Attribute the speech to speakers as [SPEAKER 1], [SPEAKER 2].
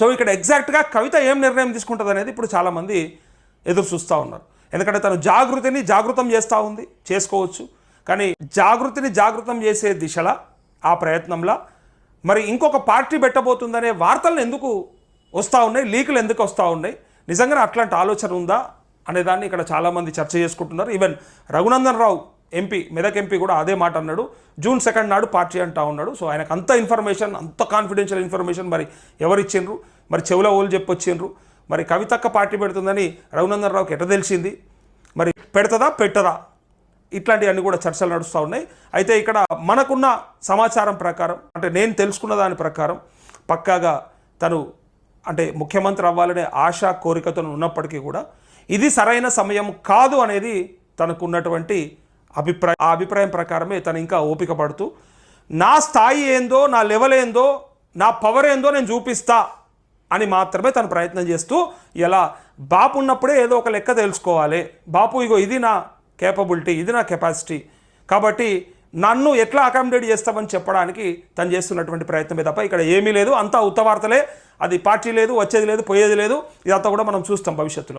[SPEAKER 1] So ఇక్కడ ఎగ్జాక్ట్గా కవిత ఏం నిర్ణయం తీసుకుంటుంది అనేది ఇప్పుడు చాలామంది ఎదురు చూస్తూ ఉన్నారు. ఎందుకంటే తను జాగృతిని జాగృతం చేస్తూ ఉంది, చేసుకోవచ్చు. కానీ జాగృతిని జాగృతం చేసే దిశలా ఆ ప్రయత్నంలో మరి ఇంకొక పార్టీ పెట్టబోతుందనే వార్తలను ఎందుకు వస్తూ ఉన్నాయి, లీకులు ఎందుకు వస్తూ ఉన్నాయి, నిజంగానే అట్లాంటి ఆలోచన ఉందా అనే దాన్ని ఇక్కడ చాలామంది చర్చ చేసుకుంటున్నారు. Even Raghunandan Rao MP, Medak MP కూడా అదే మాట అన్నాడు. June 2 నాడు పార్టీ అంటా ఉన్నాడు. సో ఆయనకు అంత ఇన్ఫర్మేషన్, అంత కాన్ఫిడెన్షియల్ ఇన్ఫర్మేషన్ మరి ఎవరు ఇచ్చిండ్రు, మరి చెవుల ఓళ్ళు చెప్పొచ్చిండ్రు, మరి కవితక్క పార్టీ పెడుతుందని రఘునందన్ రావుకి ఎట్ట తెలిసింది, మరి పెడతదా పెట్టదా, ఇట్లాంటివన్నీ కూడా చర్చలు నడుస్తూ ఉన్నాయి. అయితే ఇక్కడ మనకున్న సమాచారం ప్రకారం, అంటే నేను తెలుసుకున్న దాని ప్రకారం పక్కాగా తను అంటే ముఖ్యమంత్రి అవ్వాలనే ఆశ కోరికతో ఉన్నప్పటికీ కూడా ఇది సరైన సమయం కాదు అనేది తనకున్నటువంటి అభిప్రాయం. ఆ అభిప్రాయం ప్రకారమే తను ఇంకా ఓపిక పడుతూ నా స్థాయి ఏందో, నా లెవెల్ ఏందో, నా పవర్ ఏందో నేను చూపిస్తా అని మాత్రమే తను ప్రయత్నం చేస్తూ, ఇలా బాపు ఉన్నప్పుడే ఏదో ఒక లెక్క తెలుసుకోవాలి, బాపు ఇగో ఇది నా కేపబిలిటీ, ఇది నా కెపాసిటీ, కాబట్టి నన్ను ఎట్లా అకామిడేట్ చేస్తామని చెప్పడానికి తను చేస్తున్నటువంటి ప్రయత్నమే తప్ప ఇక్కడ ఏమీ లేదు. అంతా ఉత్తవార్తలే. అది పార్టీ లేదు, వచ్చేది లేదు, పోయేది లేదు. ఇదంతా కూడా మనం చూస్తాం భవిష్యత్తులో.